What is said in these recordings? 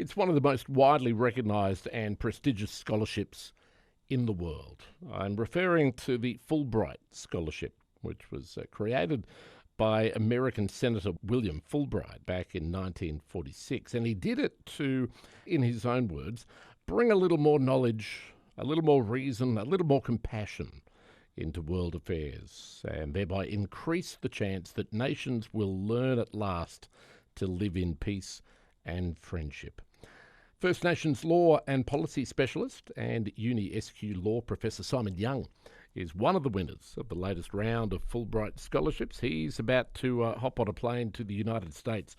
It's one of the most widely recognised and prestigious scholarships in the world. I'm referring to the Fulbright Scholarship, which was created by American Senator William Fulbright back in 1946. And he did it to, in his own words, bring a little more knowledge, a little more reason, a little more compassion into world affairs, and thereby increase the chance that nations will learn at last to live in peace and friendship. First Nations law and policy specialist and USQ law professor Simon Young is one of the winners of the latest round of Fulbright Scholarships. He's about to hop on a plane to the United States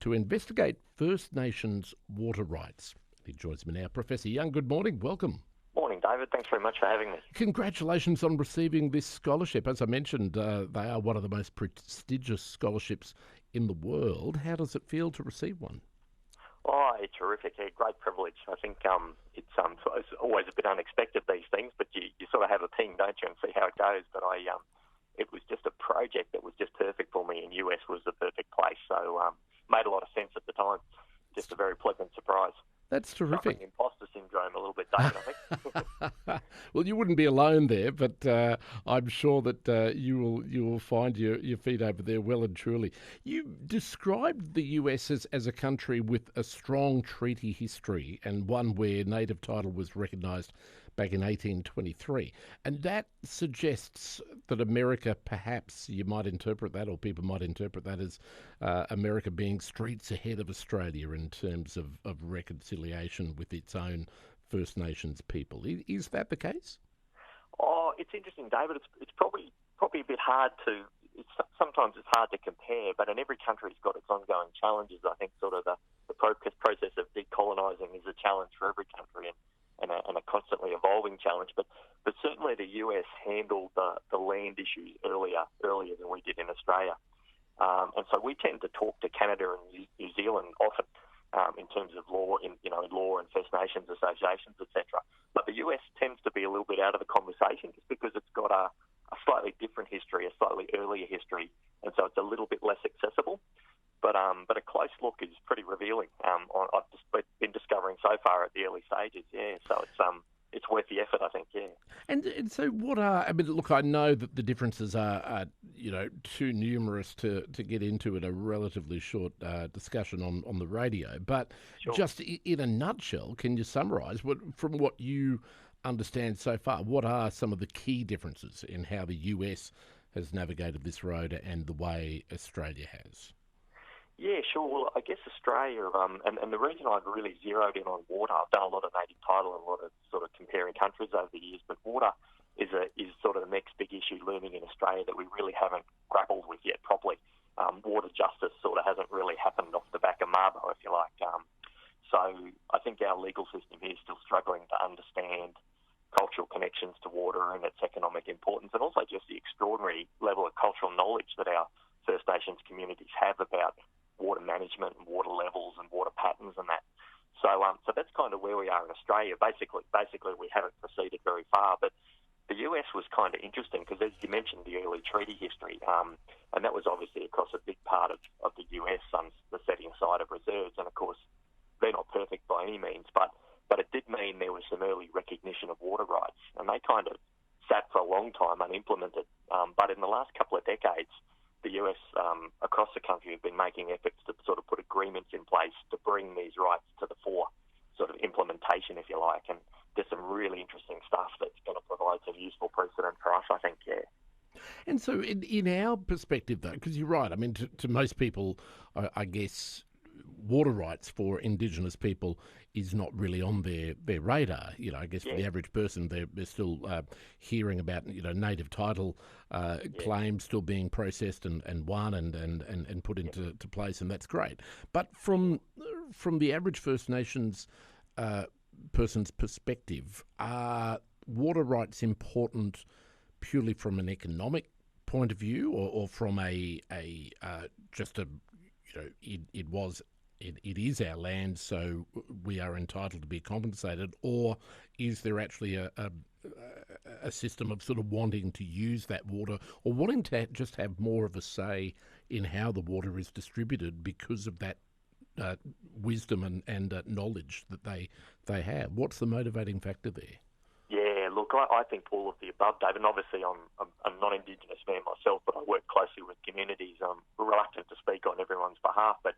to investigate First Nations water rights. He joins me now. Professor Young, good morning. Welcome. Morning, David. Thanks very much for having me. Congratulations on receiving this scholarship. As I mentioned, they are one of the most prestigious scholarships in the world. How does it feel to receive one? Oh, it's terrific. A great privilege. I think it's always a bit unexpected, these things, but you sort of have a ping, don't you, and see how it goes. But it was just a project that was just perfect for me, and US was the perfect place. So made a lot of sense at the time. Just a very pleasant surprise. That's terrific. Imposter syndrome a little bit, David, I think. Well, you wouldn't be alone there, but I'm sure that you will find your feet over there well and truly. You described the US as a country with a strong treaty history and one where native title was recognised back in 1823. And that suggests that America, perhaps you might interpret that, or people might interpret that as America being streets ahead of Australia in terms of reconciliation with its own First Nations people. Is that the case? Oh, it's interesting, David. It's probably a bit hard to. Sometimes it's hard to compare, but in every country's got its ongoing challenges. I think sort of the process of decolonising is a challenge for every country and a constantly evolving challenge. But certainly the US handled the land issues earlier than we did in Australia, and so we tend to talk to Canada and New Zealand often. In terms of law, in law and First Nations associations, etc. But the US tends to be a little bit out of the conversation just because it's got a slightly different history, a slightly earlier history, and so it's a little bit less accessible. But a close look is pretty revealing. I've just been discovering so far at the early stages. Yeah, so it's worth the effort, I think. Yeah. And so what are? I mean, look, I know that the differences are too numerous to get into in a relatively short discussion on the radio. But Sure. Just in a nutshell, can you summarise from what you understand so far? What are some of the key differences in how the US has navigated this road and the way Australia has? Yeah, sure. Well, I guess Australia, and the reason I've really zeroed in on water, I've done a lot of native title and a lot of sort of comparing countries over the years, but water is sort of the next big issue looming in Australia that we really haven't grappled with yet properly. Water justice sort of hasn't really happened off the back of Mabo, if you like. So I think our legal system here is still struggling to understand cultural connections to water and its economic importance, and also just the extraordinary level of cultural knowledge that our First Nations communities have about water management and water levels and water patterns and that. So that's kind of where we are in Australia. Basically, we haven't proceeded very far, but the US was kind of interesting because, as you mentioned, the early treaty history, and that was obviously across a big part of the US, the setting aside of reserves, and of course, they're not perfect by any means, but it did mean there was some early recognition of water rights, and they kind of sat for a long time unimplemented. But in the last couple of decades, the US across the country have been making efforts to sort of put agreements in place to bring these rights to the fore, sort of implementation, if you like. And there's some really interesting stuff that's going to provide some useful precedent for us, I think, yeah. And so in our perspective, though, because you're right, I mean, to most people, I guess, water rights for Indigenous people is not really on their radar. I guess for the average person, they're still hearing about native title claims still being processed and won and put into place, and that's great. But from the average First Nations person's perspective, are water rights important purely from an economic point of view, or from it is our land, so we are entitled to be compensated, or is there actually a system of sort of wanting to use that water, or wanting to just have more of a say in how the water is distributed because of that wisdom and knowledge that they have. What's the motivating factor there? Yeah, look, I think all of the above, David. And obviously, I'm a non-Indigenous man myself, but I work closely with communities. I'm reluctant to speak on everyone's behalf, but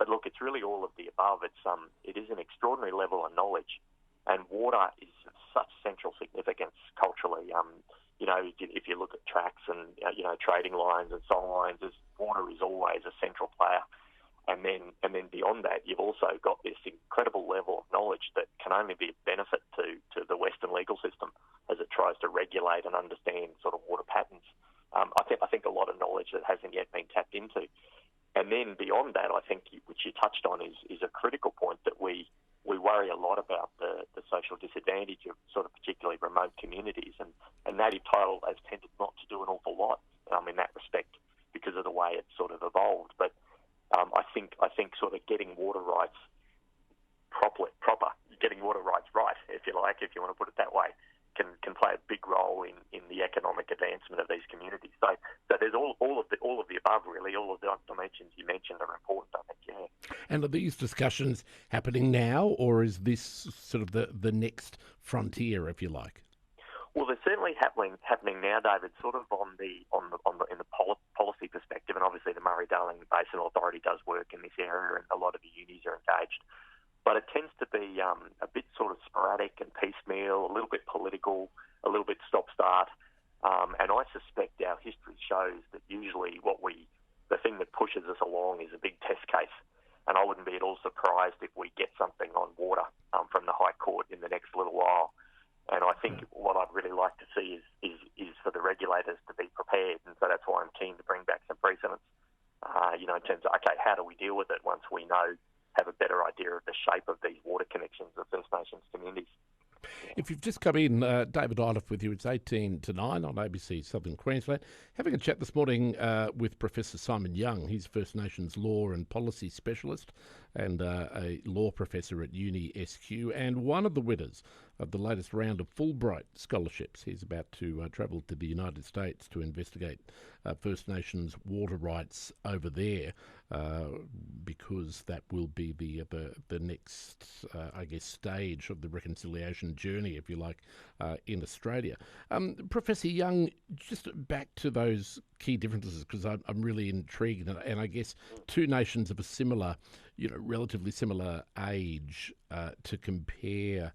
look, it's really all of the above. It is an extraordinary level of knowledge, and water is of such central significance culturally. If you look at tracks and trading lines and song lines, water is always a central player. And then beyond that, you've also got this incredible level of knowledge that can only be a benefit to the Western legal system as it tries to regulate and understand sort of water patterns. I think a lot of knowledge that hasn't yet been tapped into. And then beyond that, I think, which you touched on, is a critical point that we worry a lot about the social disadvantage of sort of particularly remote communities. And native title has tended not to do an awful lot in that respect because of the way it's sort of evolved. But I think sort of getting water rights getting water rights right, if you like, if you want to put it that way, can play a big role in the economic advancement of these communities. So there's all of the above, really. All of the dimensions you mentioned are important, I think. Yeah. And are these discussions happening now, or is this sort of the next frontier, if you like? Well, they're certainly happening now, David. Sort of in the policy perspective, and obviously the Murray-Darling Basin Authority does work in this area, and a lot of the unis are engaged. But it tends to be a bit sort of sporadic and piecemeal, a little bit political, a little bit stop-start. And I suspect our history shows that usually the thing that pushes us along is a big test case. And I wouldn't be at all surprised if we get something on water from the High Court in the next little while. And I think what I'd really like to see is for the regulators to be prepared. And so that's why I'm keen to bring back some precedents, in terms of, okay, how do we deal with it once we have a better idea of the shape of these water connections of First Nations communities. If you've just come in, David Iliff with you. It's 18 to 9 on ABC Southern Queensland. Having a chat this morning with Professor Simon Young. He's First Nations Law and Policy Specialist and a law professor at USQ, and one of the winners of the latest round of Fulbright Scholarships. He's about to travel to the United States to investigate First Nations water rights over there, because that will be the next, stage of the reconciliation journey, if you like, in Australia. Professor Young, just back to those key differences, because I'm really intrigued, and I guess two nations of a similar, relatively similar age, to compare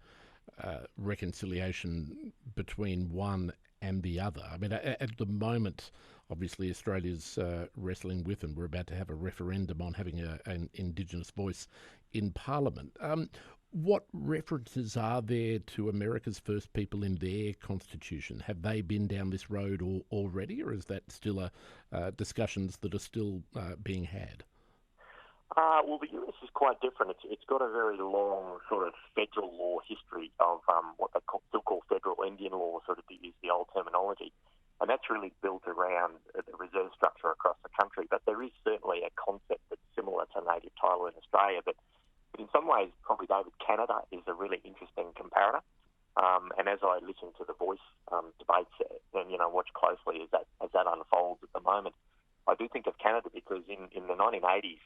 reconciliation between one and the other. I mean, at the moment, obviously Australia's wrestling with, and we're about to have a referendum on having an Indigenous voice in Parliament. What references are there to America's First People in their constitution? Have they been down this road already, or is that still discussions that are still being had? Well, the US is quite different. It's got a very long sort of federal law history of what they still call federal Indian law, sort of to use the old terminology. And that's really built around the reserve structure across the country. But there is certainly a concept that's similar to native title in Australia. But in some ways, probably, David, Canada is a really interesting comparator. And as I listen to the Voice debates and, watch closely as that unfolds at the moment, I do think of Canada because in the 1980s,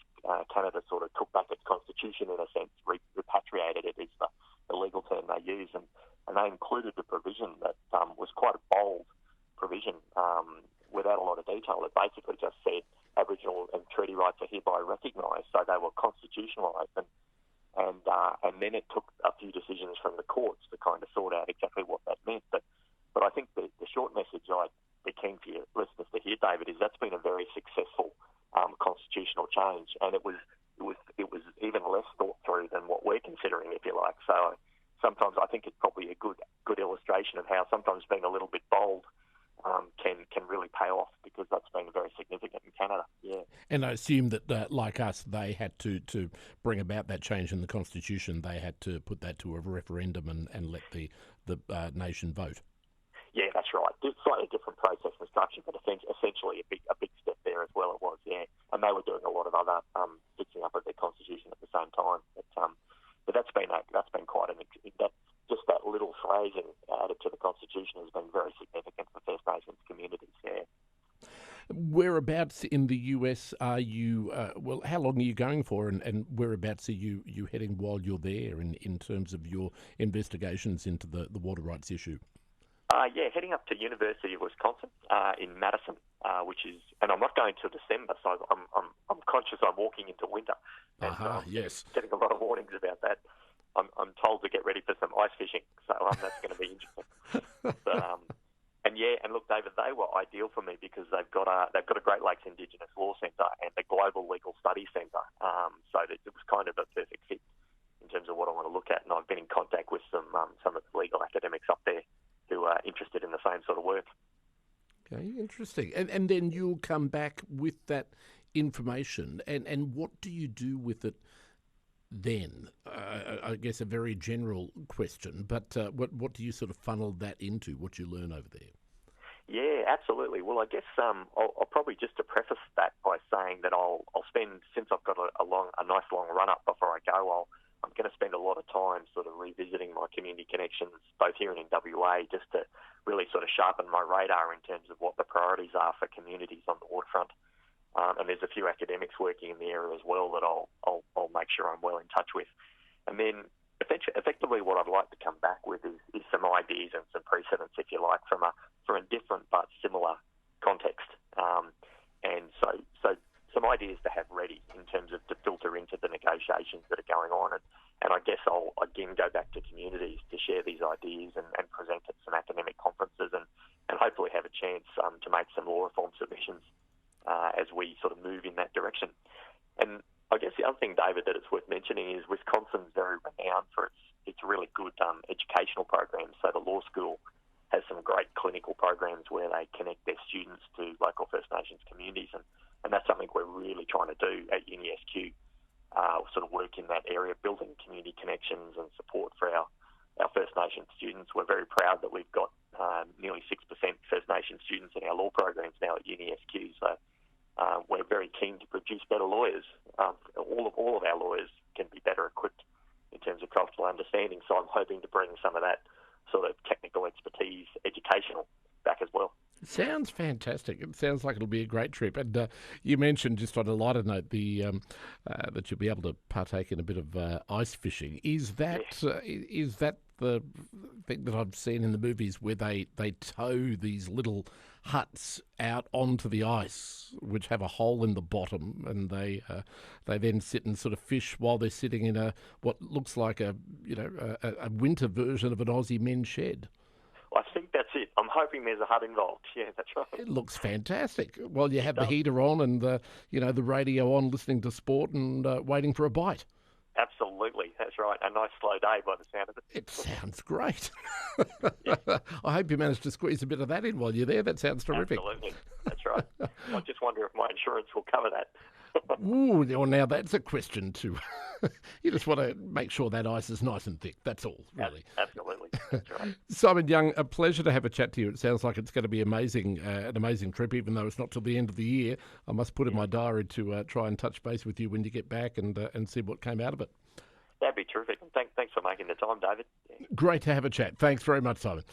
Canada sort of took back its constitution in a sense, repatriated it is the legal term they use, and they included a provision that was quite a bold provision without a lot of detail. It basically just said Aboriginal and treaty rights are hereby recognised, so they were constitutionalised, and then it took a few decisions from the courts to kind of sort out exactly what that meant. But I think the short message I'd be keen for your listeners to hear, David, is that's been a very successful constitutional change, and it was even less thought through than what we're considering, if you like. So sometimes I think it's probably a good illustration of how sometimes being a little bit bold can really pay off, because that's been very significant in Canada. Yeah. And I assume that, like us, they had to bring about that change in the constitution. They had to put that to a referendum and let the nation vote. Yeah, that's right. It's slightly different process and structure, but essentially a big step there as well. It was, yeah. And they were doing a lot of other fixing up of their constitution at the same time. But that's been quite that little phrasing added to the constitution has been very significant for First Nations communities. Yeah. Whereabouts in the US are you, how long are you going for, and whereabouts are you heading while you're there in terms of your investigations into the water rights issue? Heading up to University of Wisconsin in Madison, which is, and I'm not going till December, so I'm conscious I'm walking into winter. And, yes. Getting a lot of warnings about that. I'm told to get ready for some ice fishing, so that's going to be interesting. And look, David, they were ideal for me because they've got a Great Lakes Indigenous Law Centre and a Global Legal Studies Centre, so that it was kind of a perfect fit in terms of what I want to look at. And I've been in contact with some of the legal academics up there who are interested in the same sort of work. Okay, interesting. And then you'll come back with that information, and what do you do with it then? I guess a very general question, but what do you sort of funnel that into, what you learn over there? Yeah, absolutely. Well, I guess I'll probably just to preface that by saying that I'll spend, since I've got a nice long run-up before I go, I'm going to spend a lot of time sort of revisiting my community connections, both here and in WA, just to really sort of sharpen my radar in terms of what the priorities are for communities on the waterfront. And there's a few academics working in the area as well that I'll make sure I'm well in touch with. And then effectively what I'd like to come back with is some ideas and some precedents, if you like, from a different but similar context. And so some ideas to have ready in terms of to filter into the negotiations that are going on. And I guess I'll again go back to communities to share these ideas and present at some academic conferences and hopefully have a chance to make some law reform submissions as we sort of move in that direction. And I guess the other thing, David, that it's worth mentioning is Wisconsin's very renowned for its really good educational programs. So the law school has some great clinical programs where they connect their students to local First Nations communities, and that's something we're really trying to do at USQ, sort of work in that area, building community connections and support for our First Nations students. We're very proud that we've got nearly 6% First Nations students in our law programs now at USQ, so we're very keen to produce better lawyers. All of our lawyers can be better equipped in terms of cultural understanding, so I'm hoping to bring some of that sort of technical expertise, educational, back as well. Sounds fantastic. It sounds like it'll be a great trip. And you mentioned, just on a lighter note, that you'll be able to partake in a bit of ice fishing. Is that the thing that I've seen in the movies where they tow these little huts out onto the ice, which have a hole in the bottom, and they then sit and sort of fish while they're sitting in what looks like a winter version of an Aussie men's shed? I think that's it. I'm hoping there's a hut involved. Yeah, that's right. It looks fantastic. Well, you have the heater on and the radio on, listening to sport and waiting for a bite. Absolutely, that's right. A nice slow day by the sound of it. It sounds great. I hope you managed to squeeze a bit of that in while you're there. That sounds terrific. Absolutely, that's right. I just wonder if my insurance will cover that. Ooh, well, now that's a question too. You just want to make sure that ice is nice and thick. That's all, really. Absolutely, that's right. Simon Young, a pleasure to have a chat to you. It sounds like it's going to be amazing, an amazing trip, even though it's not till the end of the year. I must put in my diary to try and touch base with you when you get back and see what came out of it. That'd be terrific. Thanks for making the time, David. Yeah. Great to have a chat. Thanks very much, Simon.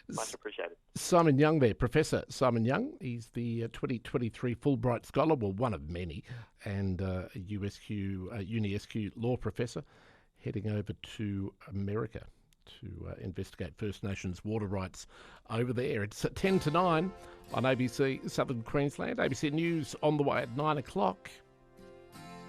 Much appreciated. Simon Young there, Professor Simon Young. He's the 2023 Fulbright Scholar, well, one of many, and UniSQ law professor, heading over to America to investigate First Nations water rights over there. It's at 10 to 9 on ABC Southern Queensland. ABC News on the way at 9 o'clock.